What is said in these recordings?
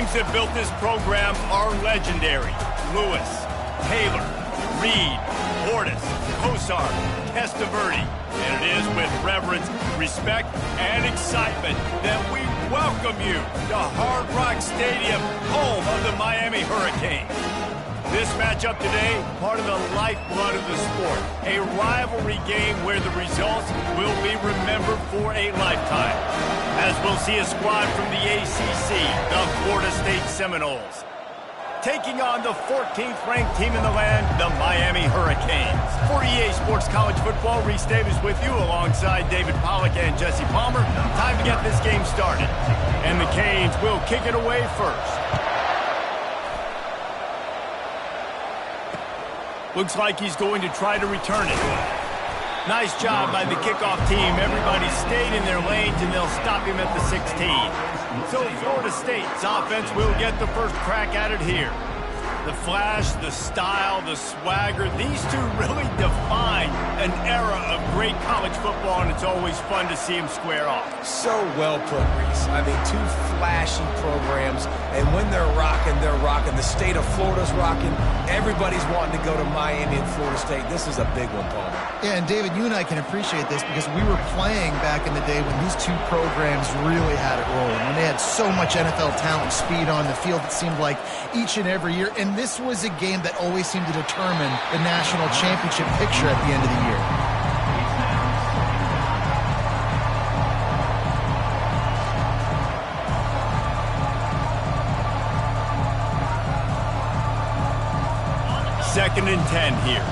names that built this program are legendary. Lewis, Taylor, Reed, Portis, Kosar, Testaverde. And it is with reverence, respect, and excitement that we welcome you to Hard Rock Stadium, home of the Miami Hurricanes. This matchup today, part of the lifeblood of the sport. A rivalry game where the results will be remembered for a lifetime. As we'll see a squad from the ACC, the Florida State Seminoles, taking on the 14th ranked team in the land, the Miami Hurricanes. For EA Sports College Football, Reese Davis with you alongside David Pollack and Jesse Palmer. Time to get this game started. And the Canes will kick it away first. Looks like he's going to try to return it. Nice job by the kickoff team. Everybody stayed in their lanes, and they'll stop him at the 16. So Florida State's offense will get the first crack at it here. The flash, the style, the swagger, these two really define an era of great college football, and it's always fun to see them square off. So well put, Reese. I mean, two flashy programs, and when they're rocking, they're rocking. The state of Florida's rocking. Everybody's wanting to go to Miami and Florida State. This is a big one, Palmer. Yeah, and David, you and I can appreciate this because we were playing back in the day when these two programs really had it rolling, when they had so much NFL talent and speed on the field, it seemed like each and every year. And this was a game that always seemed to determine the national championship picture at the end of the year. Second and 10 here.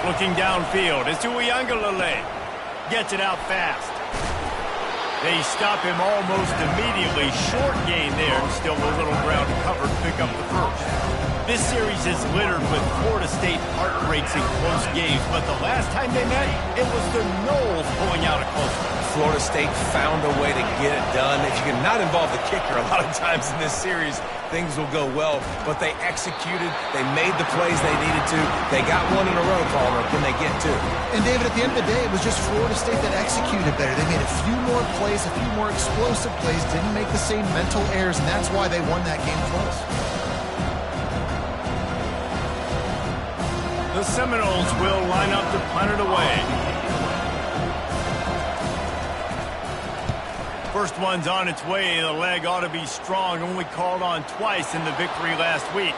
Looking downfield, it's Uiagalelei. Gets it out fast. They stop him almost immediately. Short gain there, and still a little ground covered to pick up the first. This series is littered with Florida State heartbreaks in close games, but the last time they met, it was the Noles pulling out a close one. Florida State found a way to get it done. If you can not involve the kicker a lot of times in this series, things will go well. But they executed. They made the plays they needed to. They got one in a row, Palmer. Can they get two? And, David, at the end of the day, it was just Florida State that executed better. They made a few more plays, a few more explosive plays, didn't make the same mental errors, and that's why they won that game close. The Seminoles will line up to punt it away. First one's on its way. The leg ought to be strong. Only called on twice in the victory last week.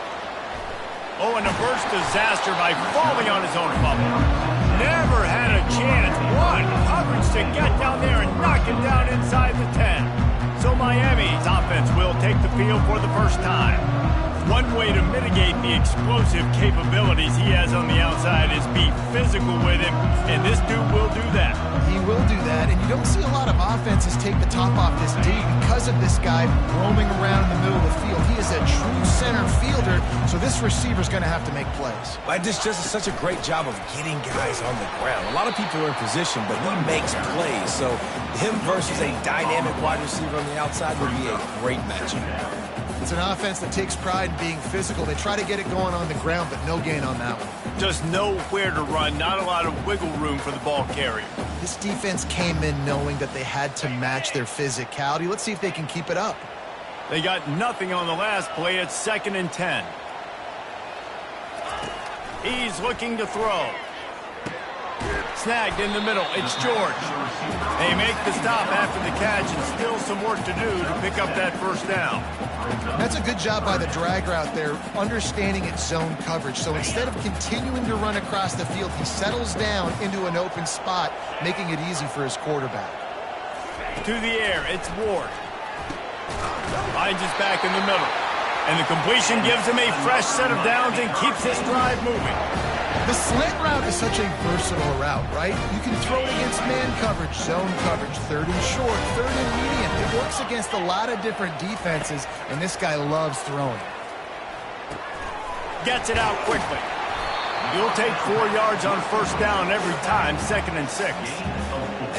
Oh, and a burst disaster by falling on his own fumble. Never had a chance. One coverage to get down there and knock it down inside the 10. So Miami's offense will take the field for the first time. One way to mitigate the explosive capabilities he has on the outside is be physical with him, and this dude will do that. He will do that, and you don't see a lot of offenses take the top off this D because of this guy roaming around in the middle of the field. He is a true center fielder, so this receiver's going to have to make plays. This just is such a great job of getting guys on the ground. A lot of people are in position, but he makes plays, so him versus a dynamic wide receiver on the outside would be a great matchup. It's an offense that takes pride in being physical. They try to get it going on the ground, but no gain on that one. Just nowhere to run, not a lot of wiggle room for the ball carrier. This defense came in knowing that they had to match their physicality. Let's see if they can keep it up. They got nothing on the last play. It's 2nd and 10. He's looking to throw. Snagged in the middle. It's George. They make the stop after the catch, and still some work to do to pick up that first down. That's a good job by the drag route there, understanding its zone coverage. So instead of continuing to run across the field, he settles down into an open spot, making it easy for his quarterback. To the air, it's Ward. Finds his back in the middle. And the completion gives him a fresh set of downs and keeps his drive moving. The slant route is such a versatile route, right? You can throw it against man coverage, zone coverage, third and short, third and medium. It works against a lot of different defenses, and this guy loves throwing. Gets it out quickly. You'll take 4 yards on first down every time, 2nd and 6.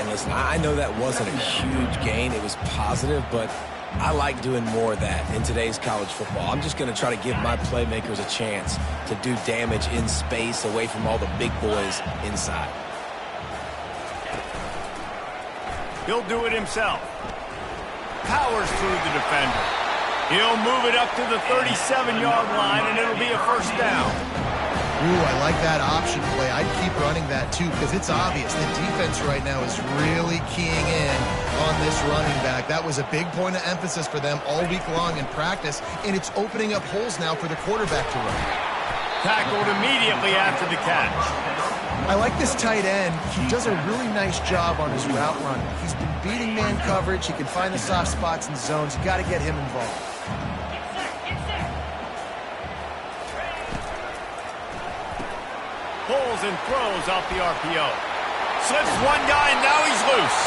And listen, I know that wasn't a huge gain. It was positive, but I like doing more of that in today's college football. I'm just going to try to give my playmakers a chance to do damage in space away from all the big boys inside. He'll do it himself. Powers through the defender. He'll move it up to the 37-yard line, and it'll be a first down. Ooh, I like that option play. I'd keep running that too because it's obvious the defense right now is really keying in on this running back. That was a big point of emphasis for them all week long in practice, and it's opening up holes now for the quarterback to run. Tackled immediately after the catch. I like this tight end. He does a really nice job on his route running. He's been beating man coverage. He can find the soft spots and zones. You got to get him involved. Pulls and throws off the RPO. Slips one guy, and now he's loose.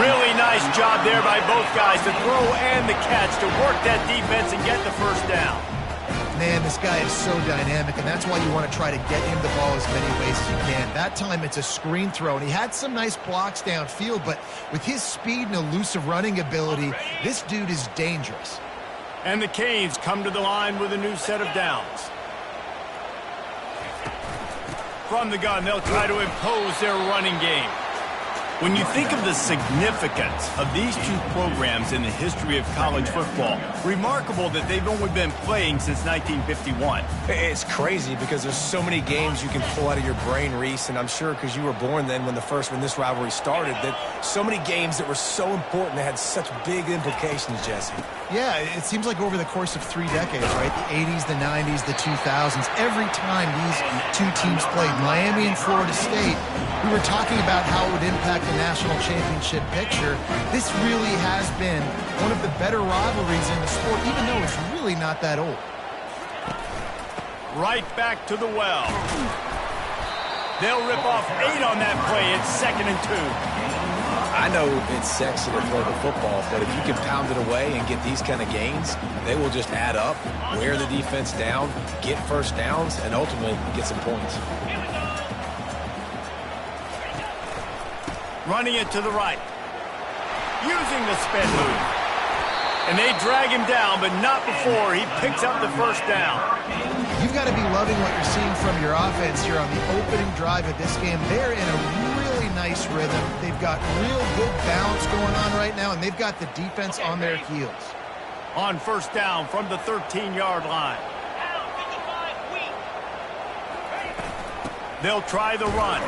Really nice job there by both guys, the throw and the catch, to work that defense and get the first down. Man, this guy is so dynamic, and that's why you want to try to get him the ball as many ways as you can. That time, it's a screen throw, and he had some nice blocks downfield, but with his speed and elusive running ability, this dude is dangerous. And the Canes come to the line with a new set of downs. From the gun, they'll try to impose their running game. When you think of the significance of these two programs in the history of college football, remarkable that they've only been playing since 1951. It's crazy because there's so many games you can pull out of your brain, Reese, and I'm sure because you were born then when this rivalry started, that so many games that were so important that had such big implications, Jesse. Yeah, it seems like over the course of 3 decades, right? The 80s, the 90s, the 2000s, every time these two teams played, Miami and Florida State, we were talking about how it would impact the national championship picture. This really has been one of the better rivalries in the sport, even though it's really not that old. Right back to the well. They'll rip off 8 on that play. It's 2nd and 2. I know it's sexy to throw the football, but if you can pound it away and get these kind of gains, they will just add up, wear the defense down, get first downs, and ultimately get some points. Running it to the right. Using the spin move. And they drag him down, but not before he picks up the first down. You've got to be loving what you're seeing from your offense here on the opening drive of this game. They're in a really nice rhythm. They've got real good balance going on right now, and they've got the defense on their heels. On first down from the 13-yard line. They'll try the run.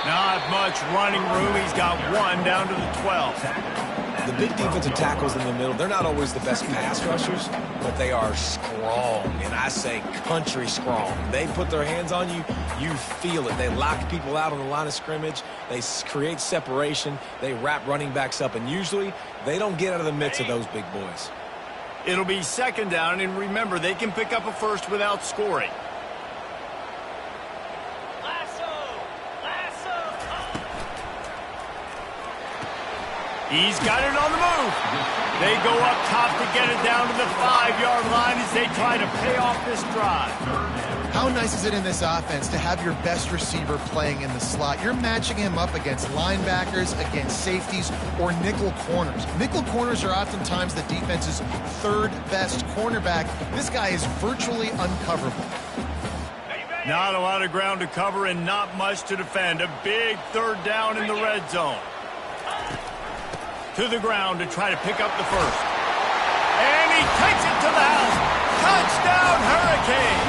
Not much running room. He's got 1 down to the 12. The big defensive tackles in the middle, they're not always the best pass rushers, but they are strong, and I say country strong. They put their hands on you, you feel it. They lock people out on the line of scrimmage. They create separation. They wrap running backs up, and usually they don't get out of the midst of those big boys. It'll be 2nd down, and remember, they can pick up a first without scoring. He's got it on the move. They go up top to get it down to the 5-yard line as they try to pay off this drive. How nice is it in this offense to have your best receiver playing in the slot? You're matching him up against linebackers, against safeties, or nickel corners. Nickel corners are oftentimes the defense's 3rd best cornerback. This guy is virtually uncoverable. Not a lot of ground to cover and not much to defend. A big 3rd down in the red zone. To the ground to try to pick up the first. And he takes it to the house. Touchdown, Hurricane!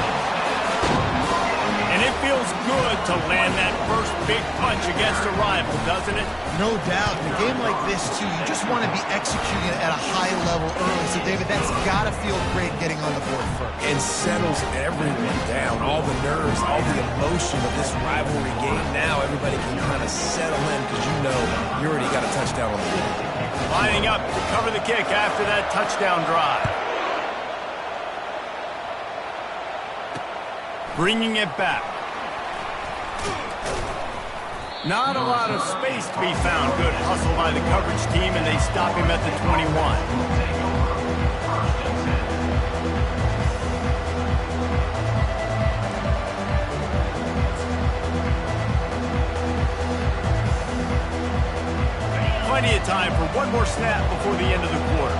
And it feels good to land that first big punch against a rival, doesn't it? No doubt. In a game like this, too, you just want to be executing it at a high level early. So, David, that's got to feel great getting on the board first. It settles everyone down. All the nerves, all the emotion of this rivalry game. Now everybody can kind of settle in because you know you already got a touchdown on the board. Lining up to cover the kick after that touchdown drive. Bringing it back. Not a lot of space to be found. Good hustle by the coverage team, and they stop him at the 21. Plenty of time for one more snap before the end of the quarter.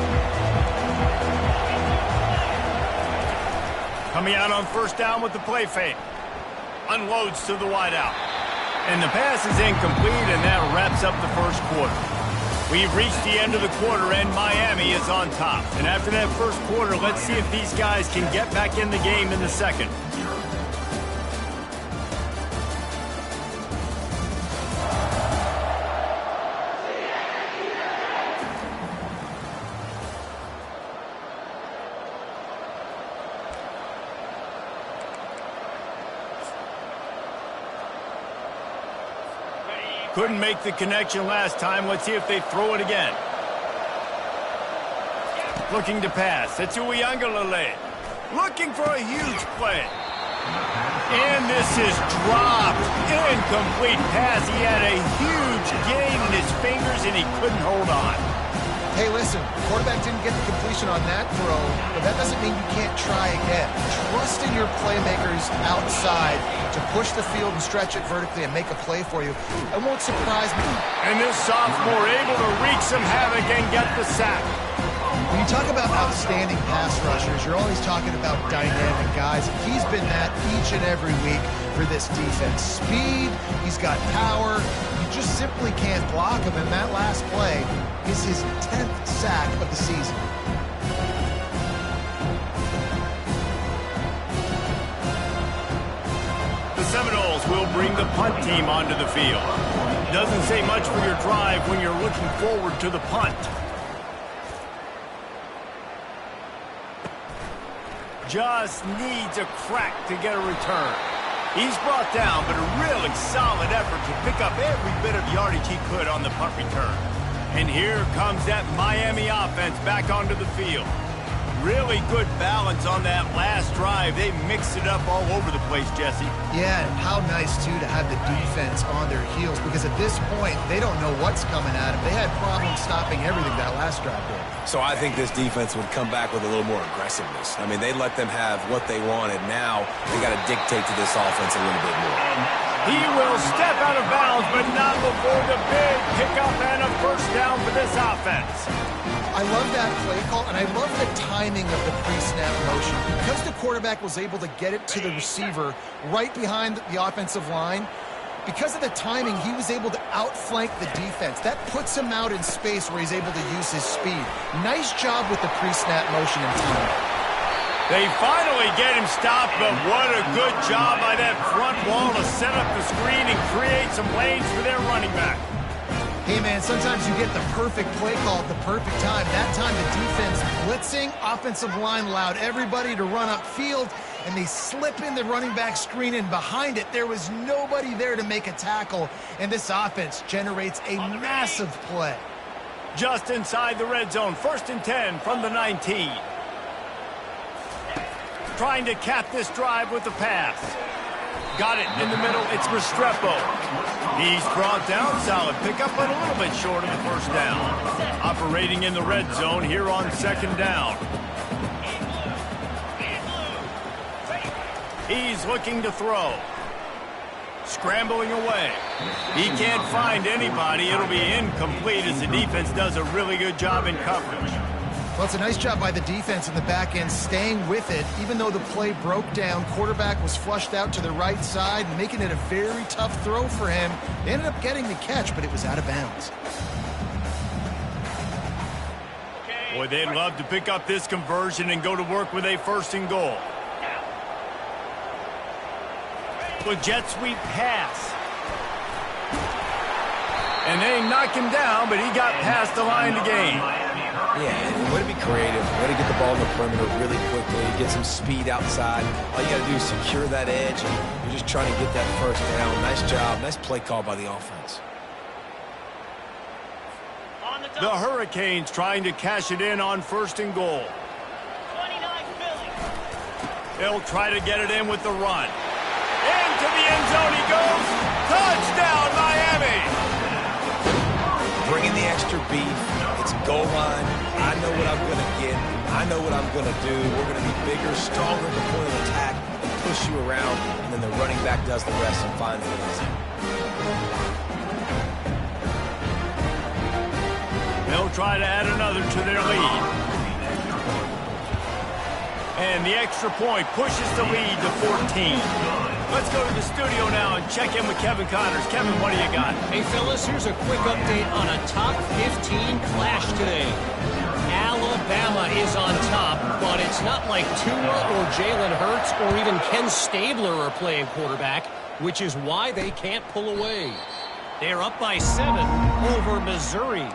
Coming out on first down with the play fake. Unloads to the wideout. And the pass is incomplete, and that wraps up the first quarter. We've reached the end of the quarter, and Miami is on top. And after that first quarter, let's see if these guys can get back in the game in the second. Couldn't make the connection last time. Let's see if they throw it again. Looking to pass. It's Ncaa25. Looking for a huge play. And this is dropped. Incomplete pass. He had a huge gain in his fingers, and he couldn't hold on. Hey, listen, the quarterback didn't get the completion on that throw, but that doesn't mean you can't try again. Trust in your playmakers outside to push the field and stretch it vertically and make a play for you. It won't surprise me. And this sophomore able to wreak some havoc and get the sack. When you talk about outstanding pass rushers, you're always talking about dynamic guys. He's been that each and every week for this defense. Speed, he's got power. You just simply can't block him, and that last play is his 10th sack of the season. The Seminoles will bring the punt team onto the field. Doesn't say much for your drive when you're looking forward to the punt. Just needs a crack to get a return. He's brought down, but a really solid effort to pick up every bit of yardage he could on the punt return. And here comes that Miami offense back onto the field. Really good balance on that last drive. They mixed it up all over the place, Jesse. Yeah, and how nice, too, to have the defense on their heels, because at this point, they don't know what's coming at them. They had problems stopping everything that last drive did. So I think this defense would come back with a little more aggressiveness. I mean, they let them have what they wanted. Now they got to dictate to this offense a little bit more. He will step out of bounds, but not before the big pickup and a first down for this offense. I love that play call, and I love the timing of the pre-snap motion. Because the quarterback was able to get it to the receiver right behind the offensive line, because of the timing, he was able to outflank the defense. That puts him out in space where he's able to use his speed. Nice job with the pre-snap motion and timing. They finally get him stopped, but what a good job by that front wall to set up the screen and create some lanes for their running back. Hey, man, sometimes you get the perfect play call at the perfect time. That time, the defense blitzing, offensive line allowed everybody to run upfield, and they slip in the running back screen, and behind it, there was nobody there to make a tackle, and this offense generates a massive play. Just inside the red zone, 1st and 10 from the 19. Trying to cap this drive with the pass. Got it in the middle. It's Restrepo. He's brought down. Solid pickup, but a little bit short of the first down. Operating in the red zone here on 2nd down. He's looking to throw. Scrambling away. He can't find anybody. It'll be incomplete as the defense does a really good job in coverage. Well, it's a nice job by the defense in the back end, staying with it. Even though the play broke down, quarterback was flushed out to the right side, making it a very tough throw for him. They ended up getting the catch, but it was out of bounds. Boy, they'd love to pick up this conversion and go to work with a 1st and goal. With jet sweep pass. And they knock him down, but he got past the line to gain. Yeah, way to be creative, way to get the ball in the perimeter really quickly, get some speed outside. All you got to do is secure that edge, and you're just trying to get that first down. Nice job, nice play call by the offense. The Hurricanes trying to cash it in on 1st and goal. They'll try to get it in with the run. Into the end zone he goes. Touchdown, Miami! Bringing the extra beef. It's goal line. I know what I'm going to get. I know what I'm going to do. We're going to be bigger, stronger at the point of attack and push you around, and then the running back does the rest and finds the end zone. They'll try to add another to their lead. And the extra point pushes the lead to 14. Let's go to the studio now and check in with Kevin Connors. Kevin, what do you got? Hey, fellas, here's a quick update on a top 15 clash today. Alabama is on top, but it's not like Tua or Jalen Hurts or even Ken Stabler are playing quarterback, which is why they can't pull away. They're up by 7 over Missouri.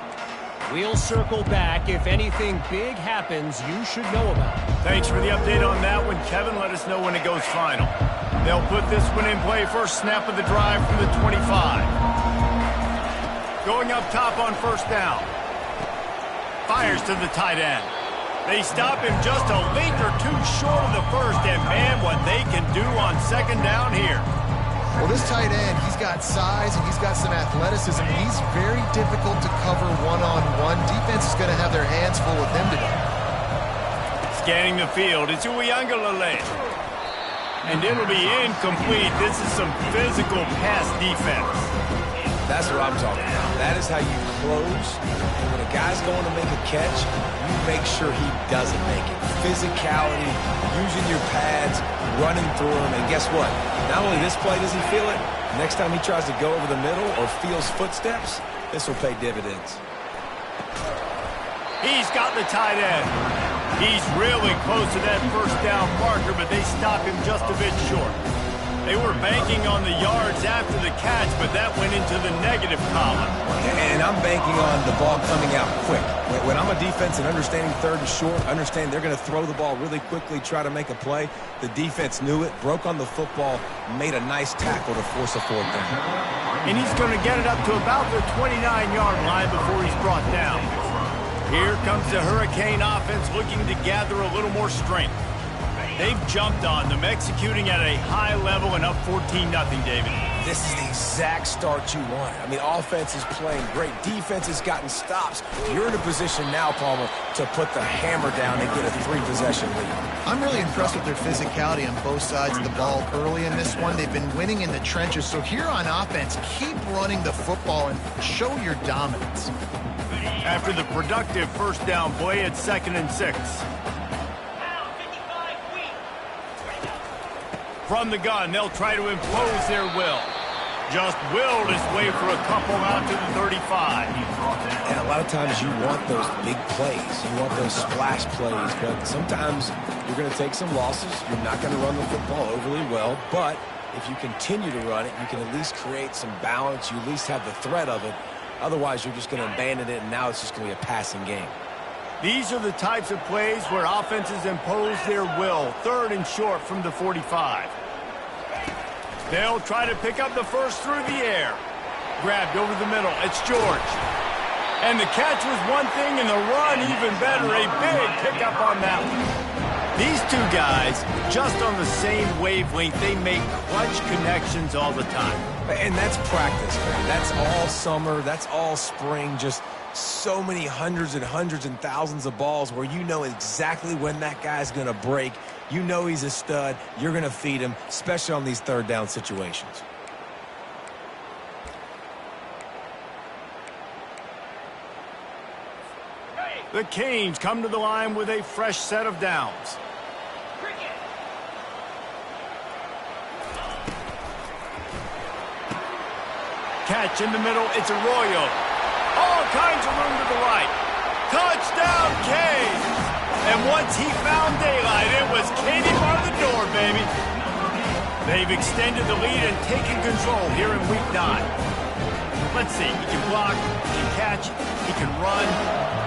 We'll circle back. If anything big happens, you should know about it. Thanks for the update on that one, Kevin. Let us know when it goes final. They'll put this one in play. First snap of the drive from the 25. Going up top on first down. Fires to the tight end. They stop him just a length or two short of the first, and man, what they can do on second down here. Well, this tight end, he's got size and he's got some athleticism. He's very difficult to cover one-on-one. Defense is going to have their hands full with him today. Scanning the field, it's Uiagalelei. And it'll be incomplete. This is some physical pass defense. That's what I'm talking about. That is how you close. And when a guy's going to make a catch, you make sure he doesn't make it. Physicality, using your pads, running through him. And guess what? Not only this play does he feel it, next time he tries to go over the middle or feels footsteps, this will pay dividends. He's got the tight end. He's really close to that first down marker, but they stop him just a bit short. They were banking on the yards after the catch, but that went into the negative column. And I'm banking on the ball coming out quick. When I'm a defense and understanding third and short, understand they're going to throw the ball really quickly, try to make a play. The defense knew it, broke on the football, made a nice tackle to force a fourth down. And he's going to get it up to about the 29-yard line before he's brought down. Here comes the Hurricane offense looking to gather a little more strength. They've jumped on them, executing at a high level and up 14-0, David. This is the exact start you want. I mean, offense is playing great. Defense has gotten stops. You're in a position now, Palmer, to put the hammer down and get a 3-possession lead. I'm really impressed with their physicality on both sides of the ball early in this one. They've been winning in the trenches. So here on offense, keep running the football and show your dominance. After the productive first down play, it's 2nd and 6. From the gun, they'll try to impose their will. Just willed his way for a couple out to the 35. And a lot of times you want those big plays. You want those splash plays. But sometimes you're going to take some losses. You're not going to run the football overly well. But if you continue to run it, you can at least create some balance. You at least have the threat of it. Otherwise, you're just going to abandon it, and now it's just going to be a passing game. These are the types of plays where offenses impose their will. 3rd and short from the 45. They'll try to pick up the first through the air. Grabbed over the middle. It's George. And the catch was one thing, and the run even better. A big pickup on that one. These two guys, just on the same wavelength, they make clutch connections all the time. And that's practice, man. That's all summer. That's all spring. Just so many hundreds and thousands of balls where you know exactly when that guy's going to break. You know he's a stud. You're going to feed him, especially on these third down situations. The Canes come to the line with a fresh set of downs. Catch in the middle, it's Arroyo. All kinds of room to the right. Touchdown, Canes! And once he found daylight, it was Katie bar the door, baby. They've extended the lead and taken control here in Week 9. Let's see, he can block, he can catch, he can run.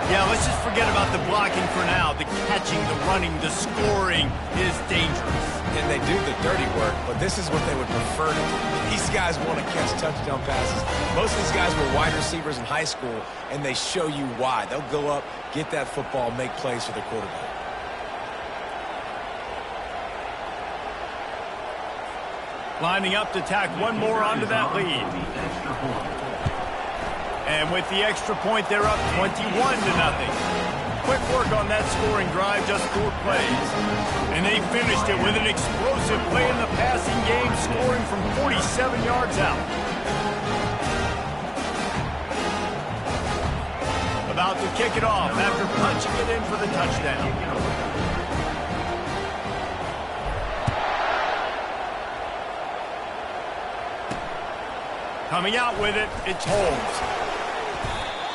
Yeah, let's just forget about the blocking for now. The catching, the running, the scoring is dangerous. And they do the dirty work, but this is what they would prefer to do. These guys want to catch touchdown passes. Most of these guys were wide receivers in high school, and they show you why. They'll go up, get that football, make plays for the quarterback. Lining up to tack one more onto that lead. And with the extra point, they're up 21-0. Quick work on that scoring drive, just 4 plays. And they finished it with an explosive play in the passing game, scoring from 47 yards out. About to kick it off after punching it in for the touchdown. Coming out with it, it's Holmes.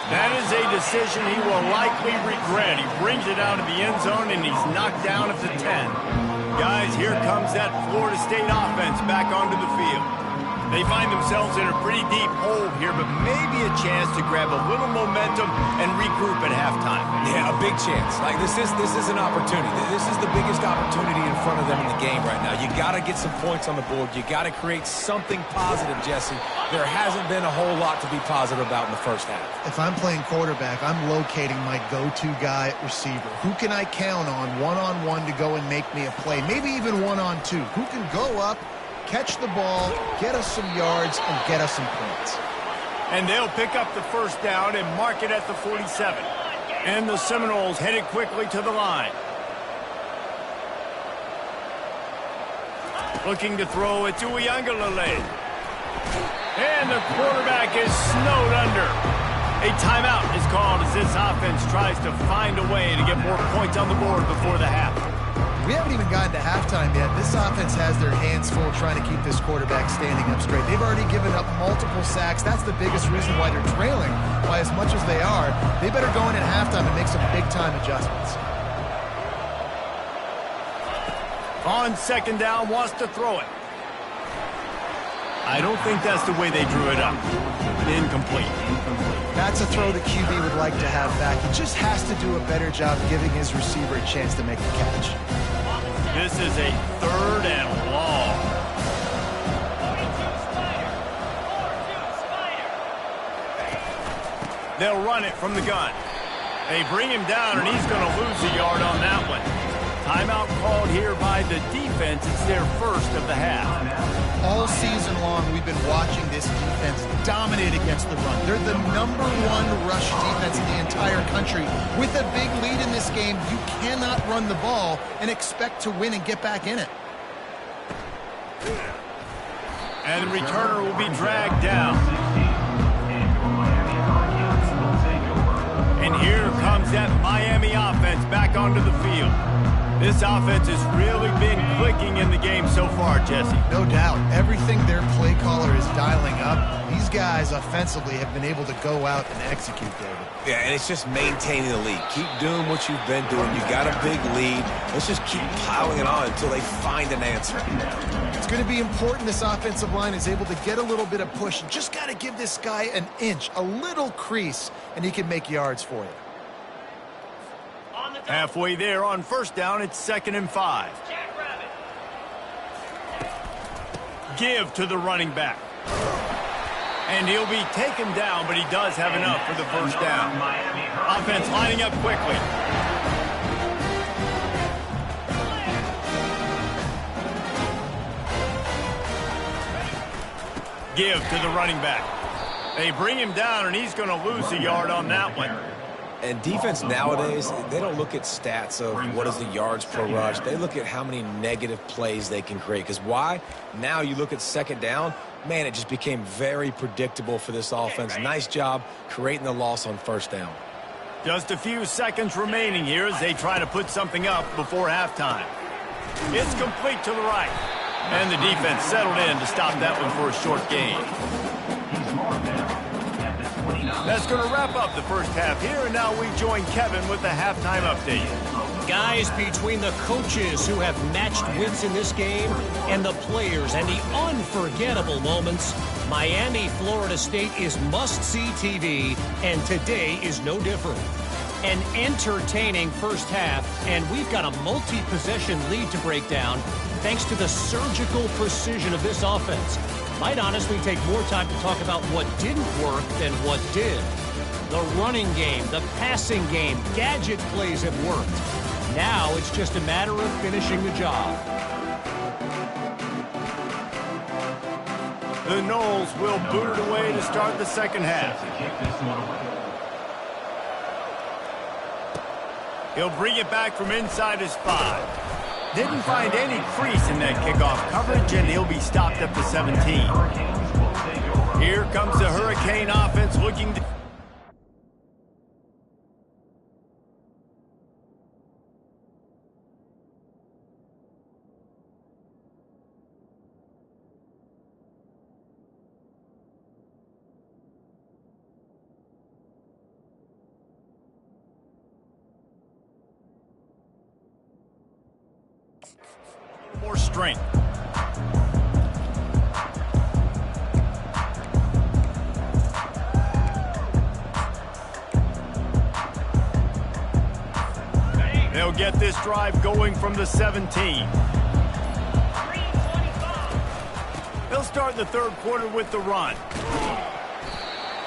That is a decision he will likely regret. He brings it out of the end zone, and he's knocked down at the 10. Guys, here comes that Florida State offense back onto the field. They find themselves in a pretty deep hole here, but maybe a chance to grab a little momentum and regroup at halftime. Yeah, a big chance. Like, this is an opportunity. This is the biggest opportunity in front of them in the game right now. You got to get some points on the board. You got to create something positive, Jesse. There hasn't been a whole lot to be positive about in the first half. If I'm playing quarterback, I'm locating my go-to guy at receiver. Who can I count on one-on-one to go and make me a play? Maybe even one-on-two. Who can go up, catch the ball, get us some yards, and get us some points. And they'll pick up the first down and mark it at the 47. And the Seminoles headed quickly to the line. Looking to throw it to Uiagalelei. And the quarterback is snowed under. A timeout is called as this offense tries to find a way to get more points on the board before the half. We haven't even gotten to halftime yet. This offense has their hands full trying to keep this quarterback standing up straight. They've already given up multiple sacks. That's the biggest reason why they're trailing by as much as they are. They better go in at halftime and make some big-time adjustments. On second down, wants to throw it. I don't think that's the way they drew it up. Incomplete. That's a throw the QB would like to have back. He just has to do a better job giving his receiver a chance to make the catch. This is a third and long. They'll run it from the gun. They bring him down, and he's going to lose a yard on that one. Timeout called here by the defense. It's their first of the half. All season long, we've been watching this defense dominate against the run. They're the #1 rush defense in the entire country. With a big lead in this game, you cannot run the ball and expect to win and get back in it. And the returner will be dragged down. And here comes that Miami offense back onto the field. This offense has really been clicking in the game so far, Jesse. No doubt. Everything their play caller is dialing up, these guys offensively have been able to go out and execute, David. Yeah, and it's just maintaining the lead. Keep doing what you've been doing. You got a big lead. Let's just keep piling it on until they find an answer. It's going to be important this offensive line is able to get a little bit of push. You just got to give this guy an inch, a little crease, and he can make yards for you. Halfway there on first down, it's 2nd and 5. Give to the running back. And he'll be taken down, but he does have enough for the first down. Offense lining up quickly. Give to the running back. They bring him down, and he's going to lose a yard on that one. And defense nowadays, they don't look at stats of what is the yards per rush. They look at how many negative plays they can create. Because why? Now you look at second down, man, it just became very predictable for this offense. Nice job creating the loss on first down. Just a few seconds remaining here as they try to put something up before halftime. It's complete to the right. And the defense settled in to stop that one for a short gain. That's going to wrap up the first half here, and now we join Kevin with the halftime update. Guys, between the coaches who have matched wits in this game and the players and the unforgettable moments, Miami, Florida State is must-see TV, and today is no different. An entertaining first half, and we've got a multi-possession lead to break down thanks to the surgical precision of this offense. Might honestly take more time to talk about what didn't work than what did. The running game, the passing game, gadget plays have worked. Now it's just a matter of finishing the job. The Noles will boot it away to start the second half. He'll bring it back from inside his 5. Didn't find any crease in that kickoff coverage, and he'll be stopped up to 17. Here comes the Hurricane offense looking to... More strength. They'll get this drive going from the 17. They'll start the third quarter with the run.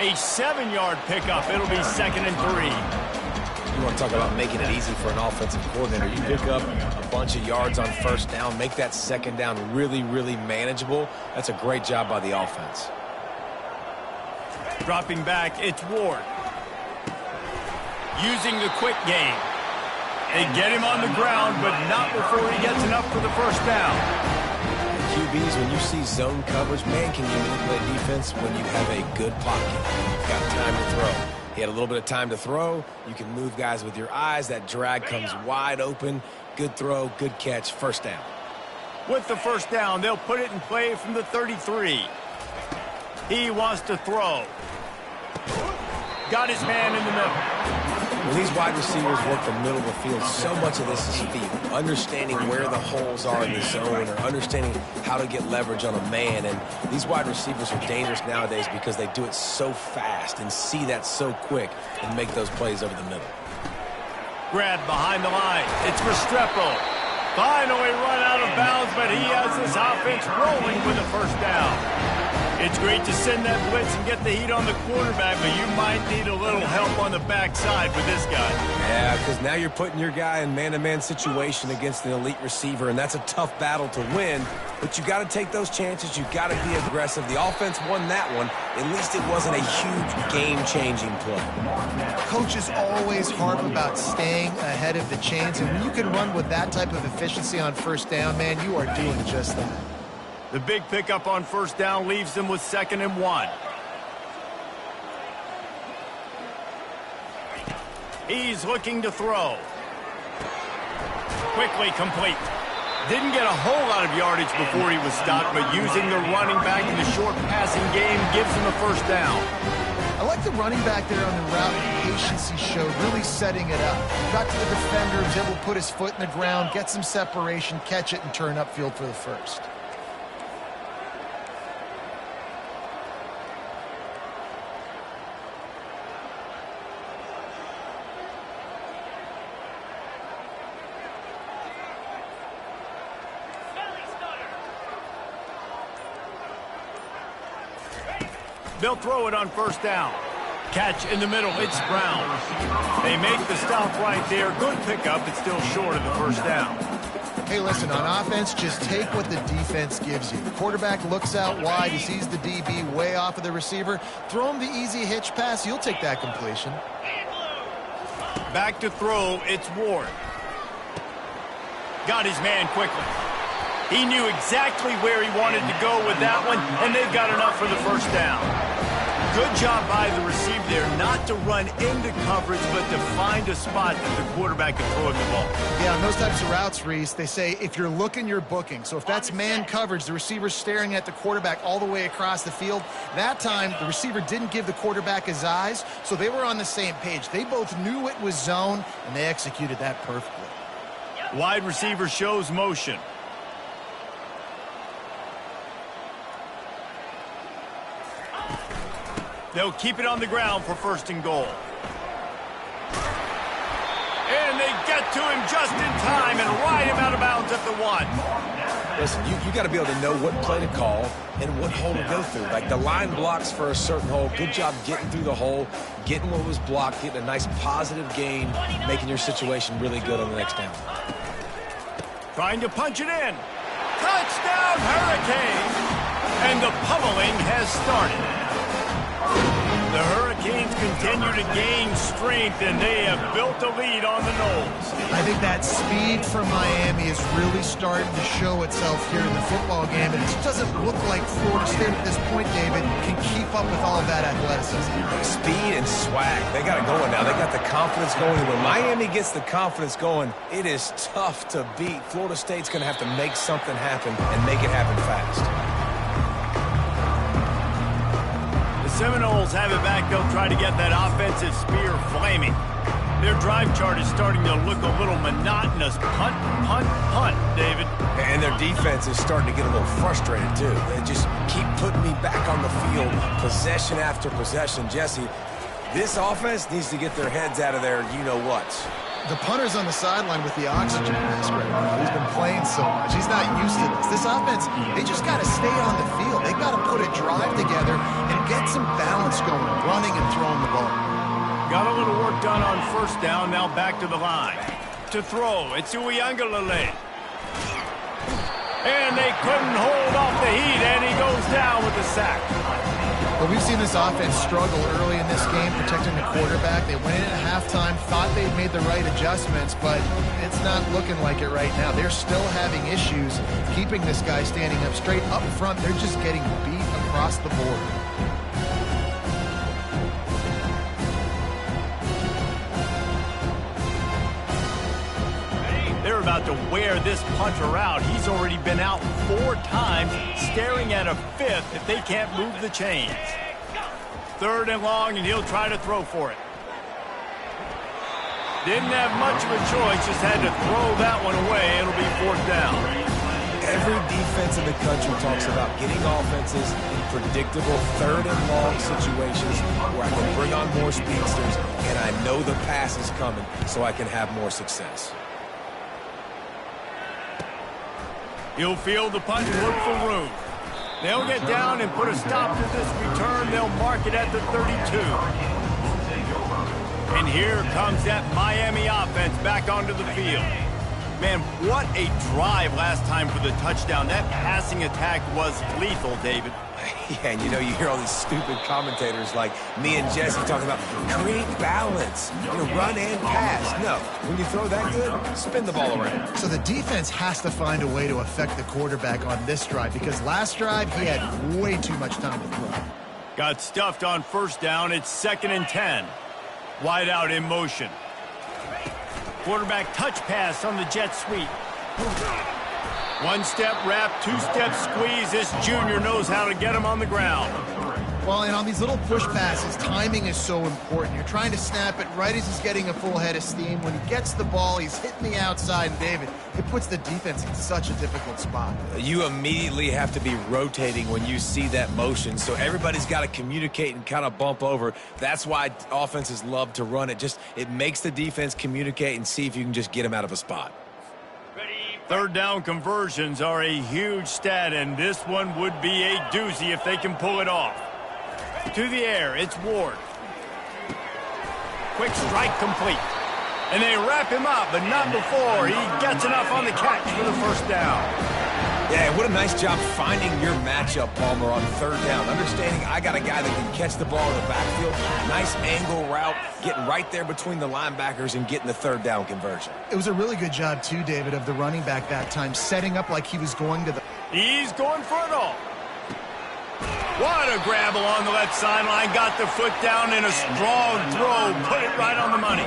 A 7-yard pickup. It'll be 2nd and 3. You want to talk about making it easy for an offensive coordinator. You pick up a bunch of yards on first down, make that second down really, really manageable. That's a great job by the offense. Dropping back, it's Ward. Using the quick game. They get him on the ground, but not before he gets enough for the first down. QBs, when you see zone coverage, man, can you manipulate defense when you have a good pocket? You've got time to throw. He had a little bit of time to throw. You can move guys with your eyes. That drag comes wide open. Good throw, good catch, first down. With the first down, they'll put it in play from the 33. He wants to throw. Got his man in the middle. When these wide receivers work the middle of the field, so much of this is feel. Understanding where the holes are in the zone or understanding how to get leverage on a man. And these wide receivers are dangerous nowadays because they do it so fast and see that so quick and make those plays over the middle. Grab behind the line. It's Restrepo. Finally run out of bounds, but he has this offense rolling with a first down. It's great to send that blitz and get the heat on the quarterback, but you might need a little help on the backside with this guy. Yeah, because now you're putting your guy in man-to-man situation against an elite receiver, and that's a tough battle to win. But you got to take those chances. You got to be aggressive. The offense won that one. At least it wasn't a huge game-changing play. Coaches always harp about staying ahead of the chains, and when you can run with that type of efficiency on first down, man, you are doing just that. The big pickup on first down leaves them with 2nd and 1. He's looking to throw. Quickly complete. Didn't get a whole lot of yardage before he was stopped, but using the running back in the short passing game gives him a first down. I like the running back there on the route and the patience he showed, really setting it up. Got to the defender, was able to put his foot in the ground, get some separation, catch it, and turn upfield for the first. They'll throw it on first down. Catch in the middle. It's Brown. They make the stop right there. Good pickup. It's still short of the first down. Hey, listen, on offense, just take what the defense gives you. The quarterback looks out wide. He sees the DB way off of the receiver. Throw him the easy hitch pass. You'll take that completion. Back to throw. It's Ward. Got his man quickly. He knew exactly where he wanted to go with that one, and they've got enough for the first down. Good job by the receiver there not to run into coverage, but to find a spot that the quarterback can throw him the ball. Yeah, on those types of routes, Reese, they say if you're looking, you're booking. So if that's man coverage, the receiver's staring at the quarterback all the way across the field. That time, the receiver didn't give the quarterback his eyes, so they were on the same page. They both knew it was zone, and they executed that perfectly. Wide receiver shows motion. They'll keep it on the ground for 1st and goal. And they get to him just in time and ride him out of bounds at the 1. Listen, you got to be able to know what play to call and what hole to go through. Like the line blocks for a certain hole. Good job getting through the hole, getting what was blocked, getting a nice positive gain, making your situation really good on the next down. Trying to punch it in. Touchdown, Hurricanes! And the pummeling has started. The Hurricanes continue to gain strength, and they have built a lead on the Noles. I think that speed from Miami is really starting to show itself here in the football game. It just doesn't look like Florida State at this point, David, can keep up with all of that athleticism. Speed and swag. They got it going now. They got the confidence going. When Miami gets the confidence going, it is tough to beat. Florida State's going to have to make something happen and make it happen fast. The Seminoles have it back. They'll try to get that offensive spear flaming. Their drive chart is starting to look a little monotonous. Punt, punt, punt, David. And their defense is starting to get a little frustrated, too. They just keep putting me back on the field, possession after possession. Jesse, this offense needs to get their heads out of their you-know-whats. The punter's on the sideline with the oxygen mask right now. He's been playing so much. He's not used to this. This offense, they just got to stay on the field. They got to put a drive together and get some balance going, running and throwing the ball. Got a little work done on first down, now back to the line. To throw, it's Ncaa25. And they couldn't hold off the heat, and he goes down with the sack. But we've seen this offense struggle early in this game, protecting the quarterback. They went in at halftime, thought they'd made the right adjustments, but it's not looking like it right now. They're still having issues keeping this guy standing up straight. Up front, they're just getting beat across the board. They're about to wear this punter out. He's already been out 4 times, staring at a 5th if they can't move the chains. 3rd and long, and he'll try to throw for it. Didn't have much of a choice, just had to throw that one away. It'll be 4th down. Every defense in the country talks about getting offenses in predictable 3rd and long situations where I can bring on more speedsters, and I know the pass is coming, so I can have more success. He'll field the punt and look for room. They'll get down and put a stop to this return. They'll mark it at the 32. And here comes that Miami offense back onto the field. Man, what a drive last time for the touchdown. That passing attack was lethal, David. Yeah, and you hear all these stupid commentators like me and Jesse talking about create balance, run and pass. No, when you throw that good, spin the ball around. So the defense has to find a way to affect the quarterback on this drive because last drive he had way too much time to throw. Got stuffed on first down. It's 2nd and 10. Wide out in motion. Quarterback touch pass on the jet sweep. 1-step wrap, 2-step squeeze. This junior knows how to get him on the ground. Well, and on these little push passes, timing is so important. You're trying to snap it right as he's getting a full head of steam. When he gets the ball, he's hitting the outside. And David, it puts the defense in such a difficult spot. You immediately have to be rotating when you see that motion, so everybody's got to communicate and kind of bump over. That's why offenses love to run it. It makes the defense communicate and see if you can just get them out of a spot. 3rd down conversions are a huge stat, and this one would be a doozy if they can pull it off. To the air, it's Ward. Quick strike complete. And they wrap him up, but not before he gets enough on the catch for the 1st down. Yeah, what a nice job finding your matchup, Palmer, on 3rd down. Understanding I got a guy that can catch the ball in the backfield. Nice angle route, getting right there between the linebackers and getting the 3rd down conversion. It was a really good job, too, David, of the running back that time, setting up like he was going to the... He's going for it all. What a grab along the left sideline. Got the foot down in a strong throw. Put it right on the money.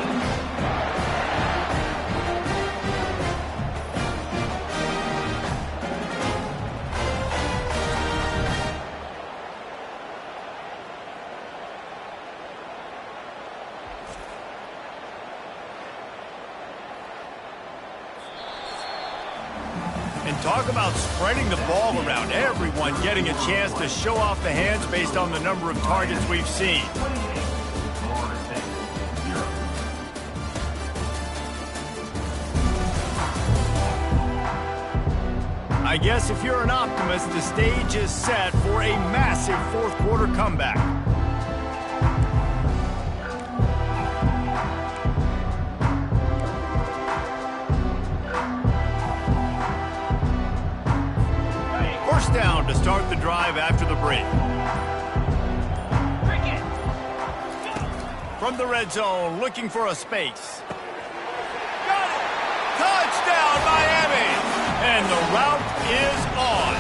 And talk about spreading the ball around. Everyone getting a chance to show off the hands based on the number of targets we've seen. I guess if you're an optimist, the stage is set for a massive 4th quarter comeback. Down to start the drive after the break. From the red zone, looking for a space. Got it! Touchdown, Miami! And the route is on.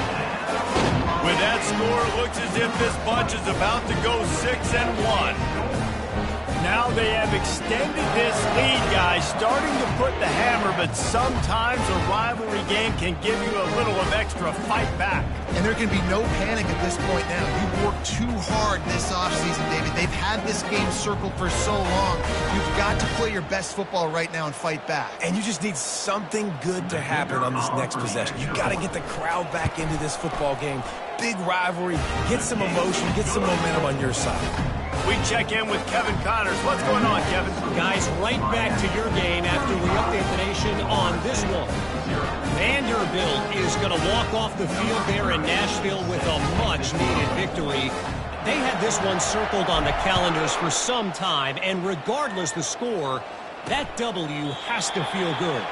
With that score, it looks as if this bunch is about to go 6-1. Now they have extended this lead, guys, starting to put the hammer, but sometimes a rivalry game can give you a little of extra fight back. And there can be no panic at this point now. You've worked too hard this offseason, David. They've had this game circled for so long. You've got to play your best football right now and fight back. And you just need something good to happen on this next possession. You got to get the crowd back into this football game. Big rivalry. Get some emotion. Get some momentum on your side. We check in with Kevin Connors. What's going on, Kevin? Guys, right back to your game after we update the nation on this one. Vanderbilt is going to walk off the field there in Nashville with a much-needed victory. They had this one circled on the calendars for some time, and regardless the score, that W has to feel good.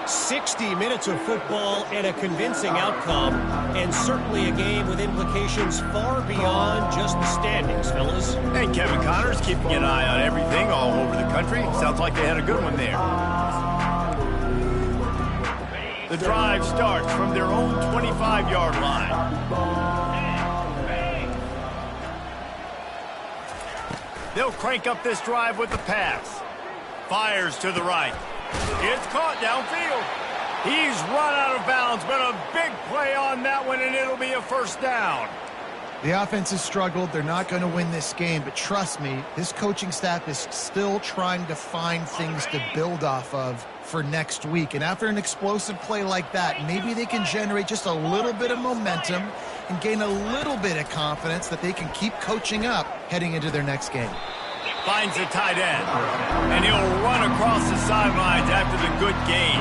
60 minutes of football and a convincing outcome, and certainly a game with implications far beyond just the standings, fellas. And Kevin Connors keeping an eye on everything all over the country. Sounds like they had a good one there. The drive starts from their own 25-yard line. They'll crank up this drive with the pass. Fires to the right. It's caught downfield. He's run out of bounds, but a big play on that one, and it'll be a first down. The offense has struggled. They're not going to win this game, but trust me, this coaching staff is still trying to find things to build off of for next week. And after an explosive play like that, maybe they can generate just a little bit of momentum and gain a little bit of confidence that they can keep coaching up heading into their next game. Finds a tight end, and he'll run across the sidelines after the good gain.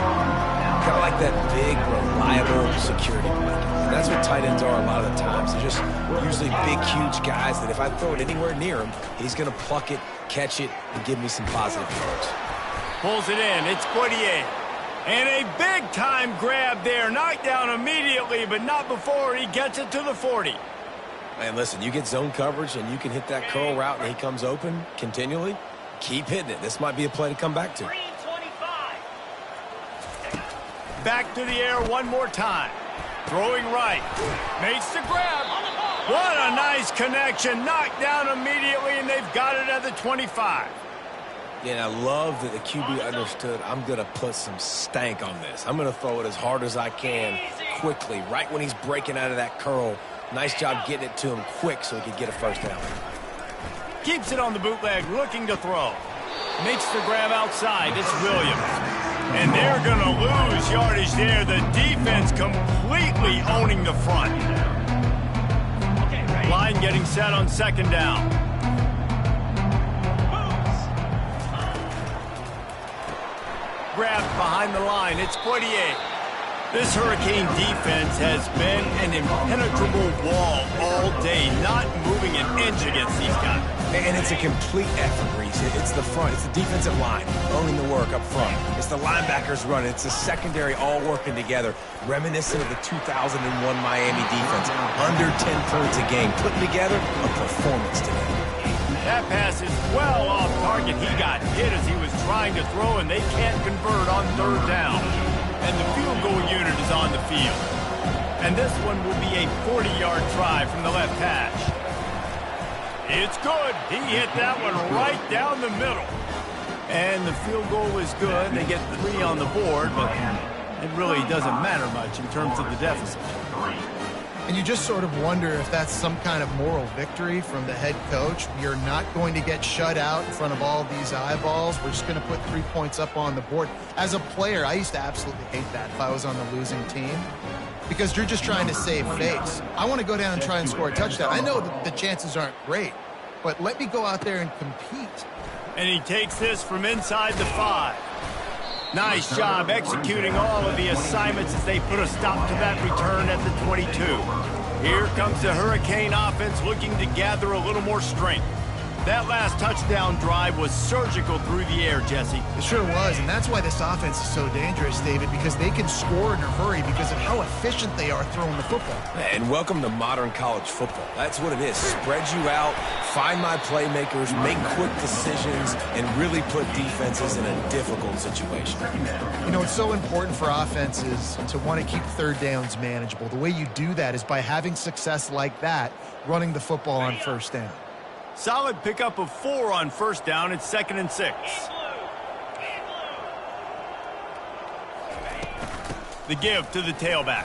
Kind of like that big, reliable security blanket. And that's what tight ends are a lot of the times. They're just usually big, huge guys that if I throw it anywhere near him, he's going to pluck it, catch it, and give me some positive yards. Pulls it in. It's Poitier. And a big-time grab there. Knocked down immediately, but not before he gets it to the 40. Man, listen, you get zone coverage and you can hit that curl route and he comes open continually. Keep hitting it. This might be a play to come back to. Back to the air one more time. Throwing right. Makes the grab. What a nice connection. Knocked down immediately, and they've got it at the 25. Yeah, and I love that the QB understood I'm going to put some stank on this. I'm going to throw it as hard as I can quickly, right when he's breaking out of that curl. Nice job getting it to him quick so he could get a first down. Keeps it on the bootleg, looking to throw. Makes the grab outside. It's Williams. And they're going to lose yardage there. The defense completely owning the front. Line getting set on second down. Grabbed behind the line. It's Poitier. This Hurricane defense has been an impenetrable wall all day, not moving an inch against these guys. And it's a complete effort, Reese. It's the front. It's the defensive line owning the work up front. It's the linebackers running. It's the secondary all working together, reminiscent of the 2001 Miami defense. Under 10 points a game, putting together a performance today. That pass is well off target. He got hit as he was trying to throw, and they can't convert on third down. And the field goal unit is on the field. And this one will be a 40-yard try from the left hash. It's good. He hit that one right down the middle. And the field goal is good. They get 3 on the board, but it really doesn't matter much in terms of the deficit. And you just sort of wonder if that's some kind of moral victory from the head coach. You're not going to get shut out in front of all these eyeballs. We're just going to put 3 points up on the board. As a player, I used to absolutely hate that if I was on the losing team, because you're just trying to save face. I want to go down and try and score a touchdown. I know that the chances aren't great, but let me go out there and compete. And he takes this from inside the 5. Nice job executing all of the assignments as they put a stop to that return at the 22. Here comes the Hurricane offense looking to gather a little more strength. That last touchdown drive was surgical through the air, Jesse. It sure was, and that's why this offense is so dangerous, David, because they can score in a hurry because of how efficient they are throwing the football. And welcome to modern college football. That's what it is. Spread you out, find my playmakers, make quick decisions, and really put defenses in a difficult situation. You know, it's so important for offenses to want to keep third downs manageable. The way you do that is by having success like that, running the football on first down. Solid pickup of 4 on first down. It's 2nd and 6. The give to the tailback.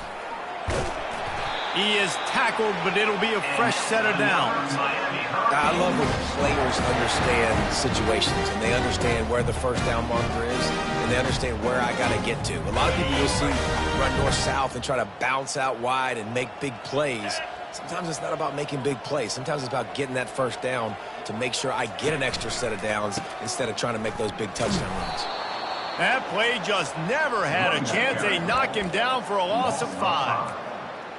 He is tackled, but it'll be a fresh set of downs. I love when players understand situations and they understand where the first down marker is and they understand where I got to get to. A lot of people you'll see run north-south and try to bounce out wide and make big plays. Sometimes it's not about making big plays. Sometimes it's about getting that first down to make sure I get an extra set of downs instead of trying to make those big touchdown runs. That play just never had a chance. They knock him down for a loss of 5.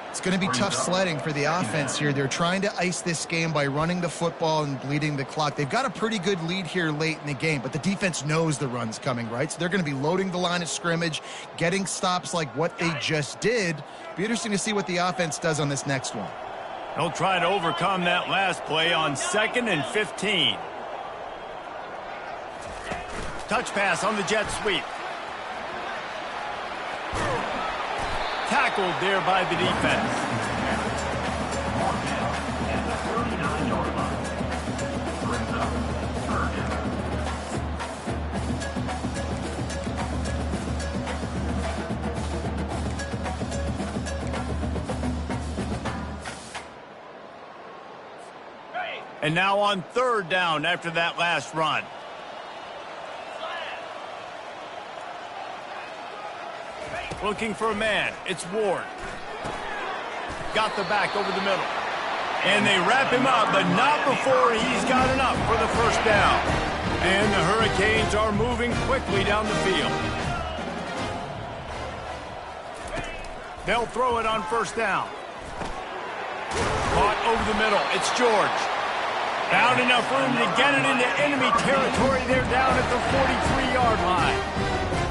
It's going to be tough sledding for the offense here. They're trying to ice this game by running the football and bleeding the clock. They've got a pretty good lead here late in the game, but the defense knows the run's coming, right? So they're going to be loading the line of scrimmage, getting stops like what they just did. Be interesting to see what the offense does on this next one. They'll try to overcome that last play on 2nd and 15. Touch pass on the jet sweep. Tackled there by the defense. And now on 3rd down after that last run. Looking for a man. It's Ward. Got the back over the middle. And they wrap him up, but not before he's got enough for the first down. And the Hurricanes are moving quickly down the field. They'll throw it on 1st down. Caught over the middle. It's George. Found enough room to get it into enemy territory. They're down at the 43-yard line.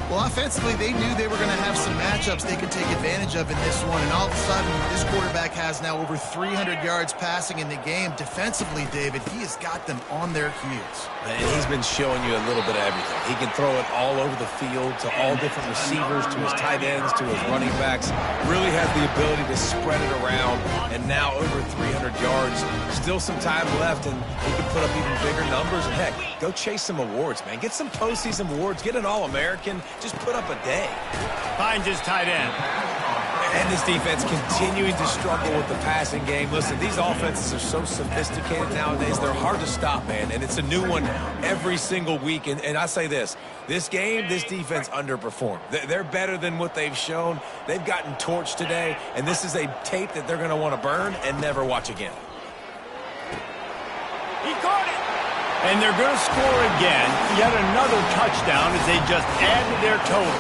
Well, offensively, they knew they were going to have some matchups they could take advantage of in this one, and all of a sudden, this quarterback has now over 300 yards passing in the game. Defensively, David, he has got them on their heels. And he's been showing you a little bit of everything. He can throw it all over the field to all different receivers, to his tight ends, to his running backs. Really has the ability to spread it around, and now over 300 yards. Still some time left, and he can put up even bigger numbers. And, heck, go chase some awards, man. Get some postseason awards. Get an All-American. Just put up a day. Finds his tight end. And this defense continuing to struggle with the passing game. Listen, these offenses are so sophisticated nowadays. They're hard to stop, man. And it's a new one every single week. And I say this game, this defense underperformed. They're better than what they've shown. They've gotten torched today. And this is a tape that they're going to want to burn and never watch again. He caught it. And they're going to score again. Yet another touchdown as they just add to their total.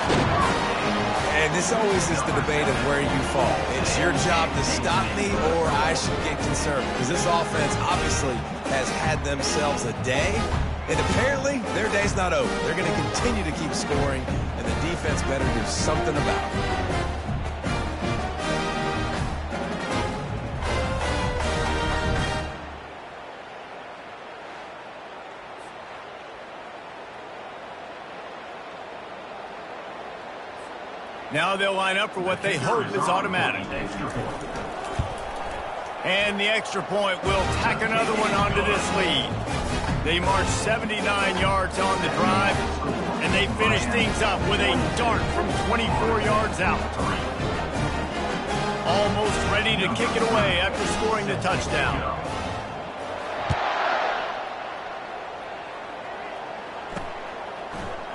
And this always is the debate of where you fall. It's your job to stop me or I should get concerned. Because this offense obviously has had themselves a day. And apparently their day's not over. They're going to continue to keep scoring. And the defense better do something about it. Now they'll line up for what they hope is automatic. And the extra point will tack another one onto this lead. They march 79 yards on the drive, and they finish things up with a dart from 24 yards out. Almost ready to kick it away after scoring the touchdown.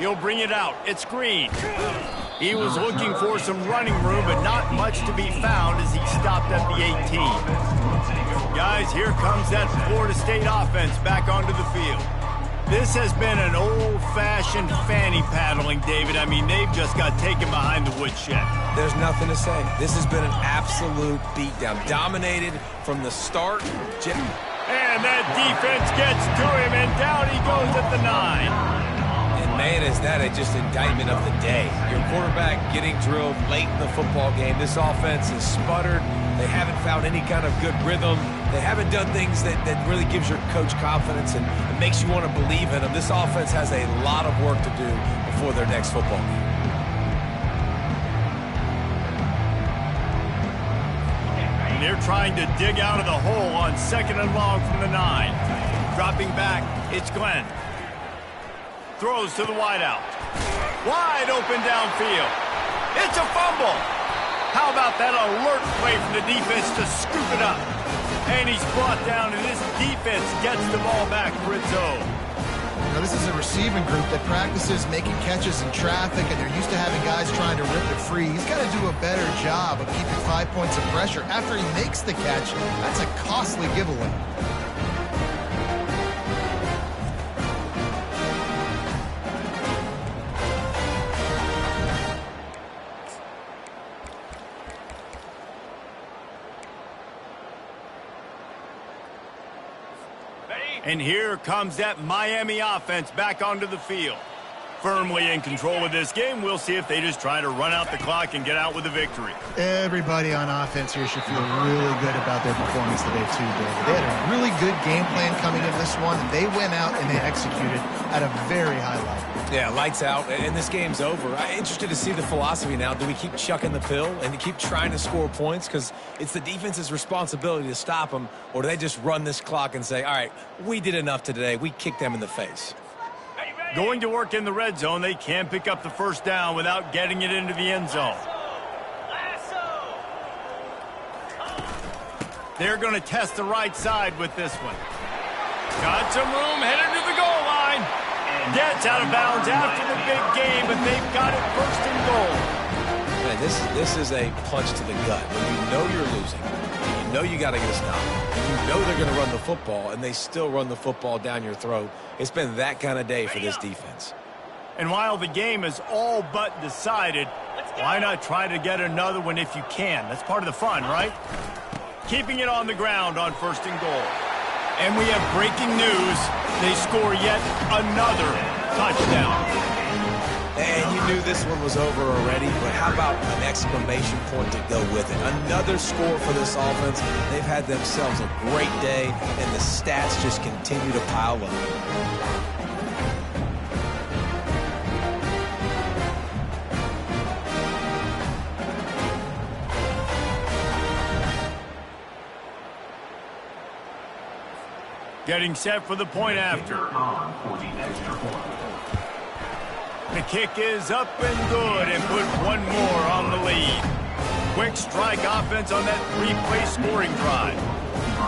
He'll bring it out. It's Green. He was looking for some running room, but not much to be found as he stopped at the 18. Guys, here comes that Florida State offense back onto the field. This has been an old-fashioned fanny paddling, David. I mean, they've just got taken behind the woodshed. There's nothing to say. This has been an absolute beatdown. Dominated from the start. And that defense gets to him, and down he goes at the 9. Man, is that just indictment of the day. Your quarterback getting drilled late in the football game. This offense has sputtered. They haven't found any kind of good rhythm. They haven't done things that really gives your coach confidence and makes you want to believe in them. This offense has a lot of work to do before their next football game. And they're trying to dig out of the hole on 2nd and long from the 9. Dropping back, it's Glenn. Throws to the wideout. Wide open downfield. It's a fumble. How about that alert play from the defense to scoop it up? And he's brought down, and this defense gets the ball back for its own. Now, this is a receiving group that practices making catches in traffic, and they're used to having guys trying to rip it free. He's got to do a better job of keeping 5 points of pressure. After he makes the catch, that's a costly giveaway. And here comes that Miami offense back onto the field. Firmly in control of this game. We'll see if they just try to run out the clock and get out with a victory. Everybody on offense here should feel really good about their performance today, too, David. They had a really good game plan coming in this one. They went out and they executed at a very high level. Yeah, lights out, and this game's over. I'm interested to see the philosophy now. Do we keep chucking the pill and keep trying to score points? Because it's the defense's responsibility to stop them, or do they just run this clock and say, all right, we did enough today. We kicked them in the face. Going to work in the red zone. They can pick up the first down without getting it into the end zone. They're going to test the right side with this one. Got some room, headed to the goal line. Gets out of bounds after the big game, but they've got it first and goal. Man, this is a punch to the gut. When you know you're losing, you know you got to get a stop. You know they're going to run the football, and they still run the football down your throat. It's been that kind of day for this defense. And while the game is all but decided, why not try to get another one if you can? That's part of the fun, right? Keeping it on the ground on first and goal. And we have breaking news. They score yet another touchdown. And you knew this one was over already, but how about an exclamation point to go with it? Another score for this offense. They've had themselves a great day, and the stats just continue to pile up. Getting set for the point after. The kick is up and good, and put one more on the lead. Quick strike offense on that three-play scoring drive.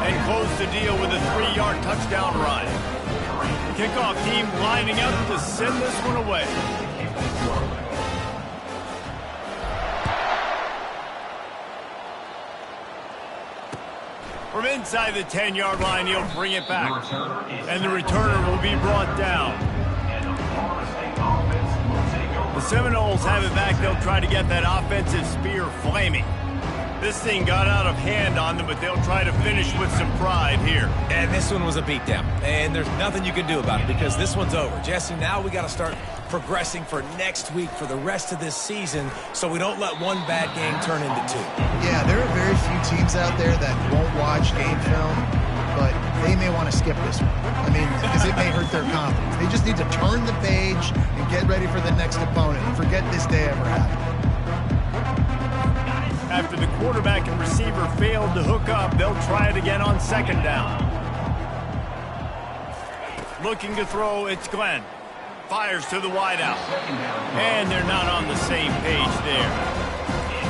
And close the deal with a 3-yard touchdown run. Kickoff team lining up to send this one away. From inside the 10-yard line, he'll bring it back. And the returner will be brought down. The Seminoles have it back. They'll try to get that offensive spear flaming. This thing got out of hand on them, but they'll try to finish with some pride here. And this one was a beatdown. And there's nothing you can do about it because this one's over. Jesse, now we got to start progressing for next week for the rest of this season so we don't let one bad game turn into two. Yeah, there are very few teams out there that won't watch game film, but they may want to skip this one. I mean, because it may hurt their confidence. They just need to turn the page and get ready for the next opponent and forget this day ever happened. After the quarterback and receiver failed to hook up, they'll try it again on second down. Looking to throw, it's Glenn. Fires to the wideout. And they're not on the same page there.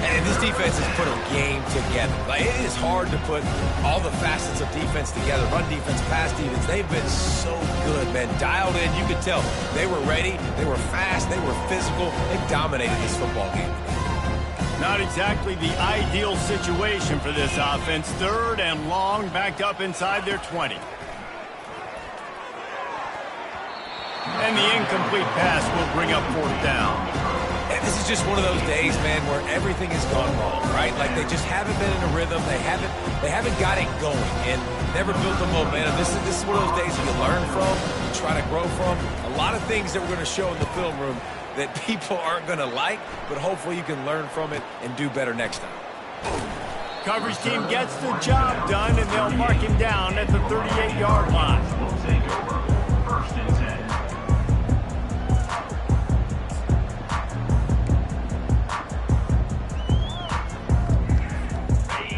And this defense has put a game together. Like, it is hard to put all the facets of defense together. Run defense, pass defense. They've been so good, man. Dialed in. You could tell they were ready. They were fast. They were physical. They dominated this football game. Not exactly the ideal situation for this offense. Third and long, backed up inside their 20. And the incomplete pass will bring up fourth down. And this is just one of those days, man, where everything has gone wrong, right? Like they just haven't been in a rhythm. They haven't got it going and never built the momentum. This is one of those days that you learn from, you try to grow from. A lot of things that we're going to show in the film room that people aren't going to like, but hopefully you can learn from it and do better next time. Coverage team gets the job done, and they'll mark him down at the 38-yard line. We'll take over. First and 10.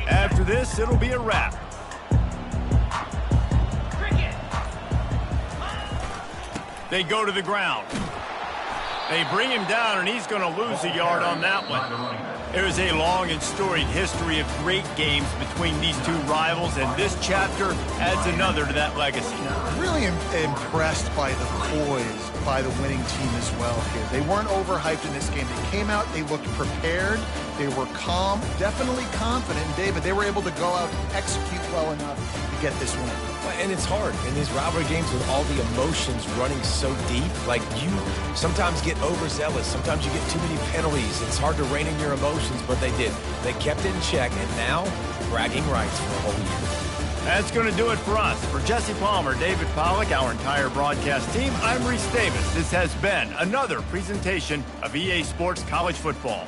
After this, it'll be a wrap. They go to the ground. They bring him down, and he's going to lose a yard on that one. There is a long and storied history of great games between these two rivals, and this chapter adds another to that legacy. Really impressed by the poise by the winning team as well here. They weren't overhyped in this game. They came out, they looked prepared, they were calm, definitely confident. And David, they were able to go out and execute well enough to get this win. And it's hard in these rivalry games with all the emotions running so deep. Like, you sometimes get overzealous. Sometimes you get too many penalties. It's hard to rein in your emotions, but they did. They kept it in check, and now bragging rights for the whole year. That's going to do it for us. For Jesse Palmer, David Pollack, our entire broadcast team, I'm Reese Davis. This has been another presentation of EA Sports College Football.